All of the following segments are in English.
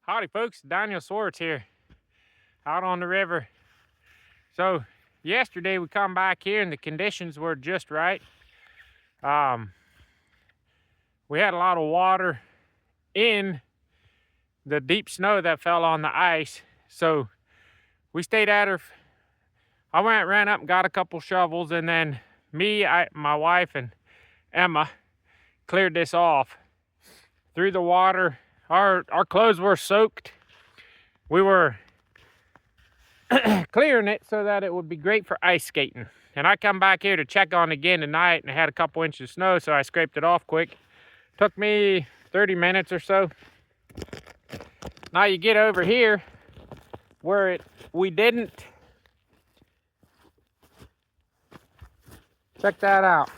Howdy folks, Daniel Swartz here, out on the river. So yesterday we come back here and the conditions were just right. We had a lot of water in the deep snow that fell on the ice. So we stayed at her. I ran up and got a couple shovels, and then my wife and Emma cleared this off. Through the water, our clothes were soaked. We were clearing it so that it would be great for ice skating. And I come back here to check on it again tonight, and it had a couple inches of snow, so I scraped it off quick. Took me 30 minutes or so. Now you get over here where we didn't. Check that out.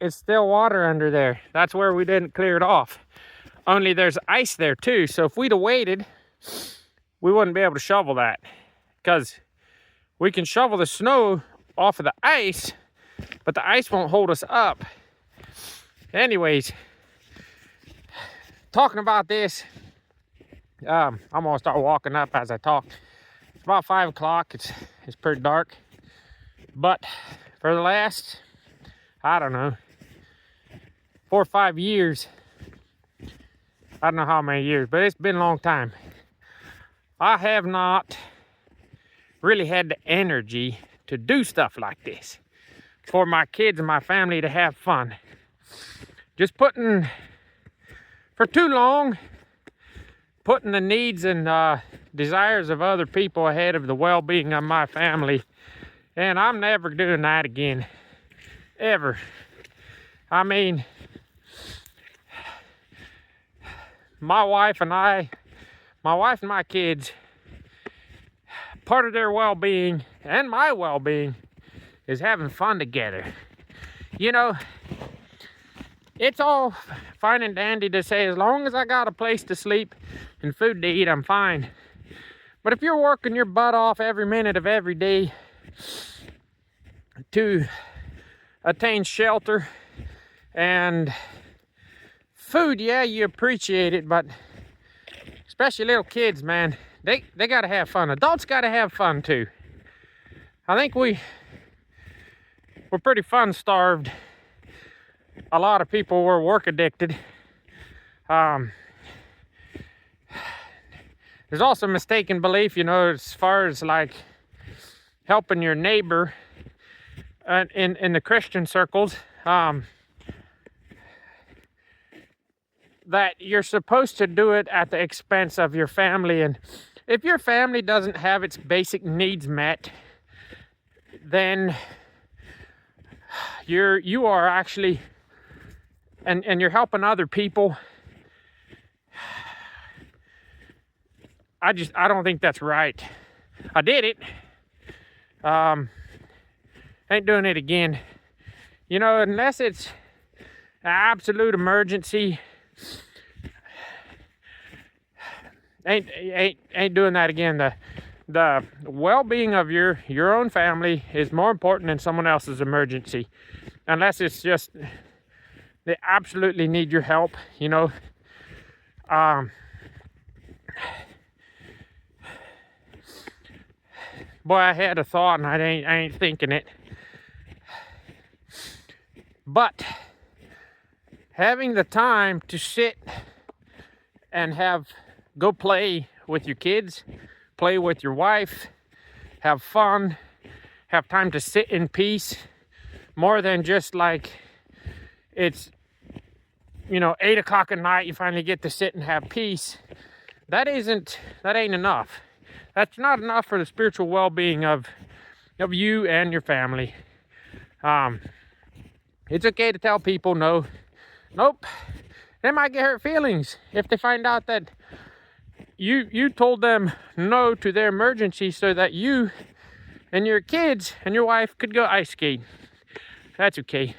It's still water under there. That's where we didn't clear it off. Only there's ice there too. So if we'd have waited, we wouldn't be able to shovel that, because we can shovel the snow off of the ice, but the ice won't hold us up. Anyways, talking about this, I'm gonna start walking up as I talk. It's about 5 o'clock. It's pretty dark, but for the last, I don't know, 4 or 5 years, I don't know how many years, but it's been a long time, I have not really had the energy to do stuff like this for my kids and my family to have fun. Just for too long, putting the needs and desires of other people ahead of the well-being of my family. And I'm never doing that again, ever. I mean, my wife and my kids, part of their well-being and my well-being is having fun together. You know, it's all fine and dandy to say, as long as I got a place to sleep and food to eat, I'm fine. But if you're working your butt off every minute of every day to attain shelter and food, yeah, you appreciate it, but especially little kids, man, they got to have fun. Adults got to have fun too. I think we're pretty fun starved. A lot of people were work addicted. There's also mistaken belief, you know, as far as like helping your neighbor in the Christian circles, that you're supposed to do it at the expense of your family. And if your family doesn't have its basic needs met, then you are actually, and you're helping other people. I don't think that's right. I did it. Ain't doing it again. You know, unless it's an absolute emergency, ain't doing that again. The well-being of your own family is more important than someone else's emergency, unless it's just they absolutely need your help, you know. Boy, I had a thought and I ain't thinking it. But having the time to sit and go play with your kids, play with your wife, have fun, have time to sit in peace, more than just like it's, you know, 8 o'clock at night, you finally get to sit and have peace. That ain't enough. That's not enough for the spiritual well-being of you and your family. It's okay to tell people no. Nope. They might get hurt feelings if they find out that you told them no to their emergency so that you and your kids and your wife could go ice skating. That's okay.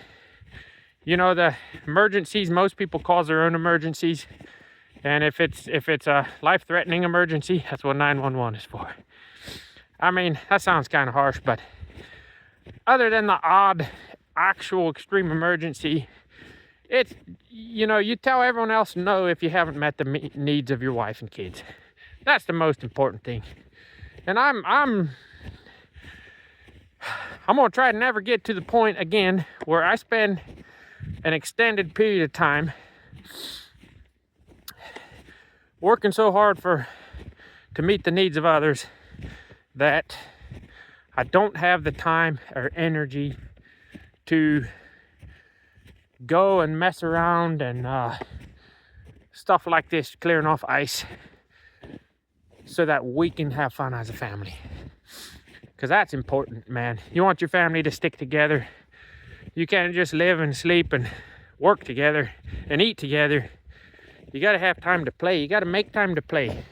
You know, the emergencies, most people cause their own emergencies. And if it's a life-threatening emergency, that's what 911 is for. I mean, that sounds kind of harsh, but other than the odd actual extreme emergency, it's, you know, you tell everyone else no if you haven't met the needs of your wife and kids. That's the most important thing. And I'm gonna try to never get to the point again where I spend an extended period of time working so hard to meet the needs of others that I don't have the time or energy to go and mess around and stuff like this, clearing off ice, so that we can have fun as a family. Because that's important, man. You want your family to stick together. You can't just live and sleep and work together and eat together. You got to have time to play. You got to make time to play.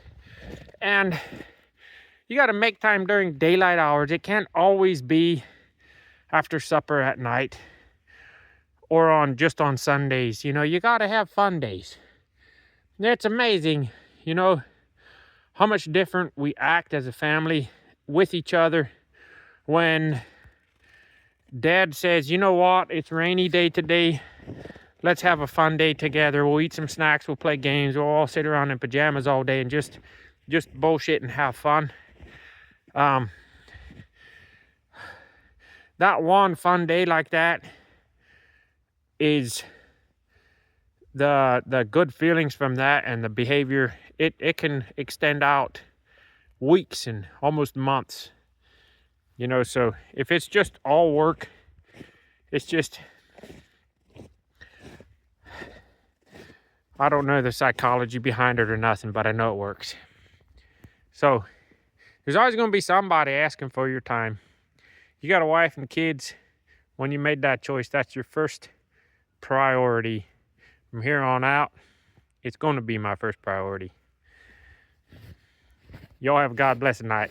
And you got to make time during daylight hours. It can't always be after supper at night or just on Sundays. You know, you got to have fun days. It's amazing, you know, how much different we act as a family with each other when Dad says, you know what, it's rainy day today. Let's have a fun day together. We'll eat some snacks. We'll play games. We'll all sit around in pajamas all day and just bullshit and have fun. That one fun day like that is the good feelings from that, and the behavior. It can extend out weeks and almost months. You know, so if it's just all work, it's just, I don't know the psychology behind it or nothing, but I know it works. So there's always going to be somebody asking for your time. You got a wife and kids. When you made that choice, that's your first priority. From here on out, it's going to be my first priority. Y'all have a God blessed night.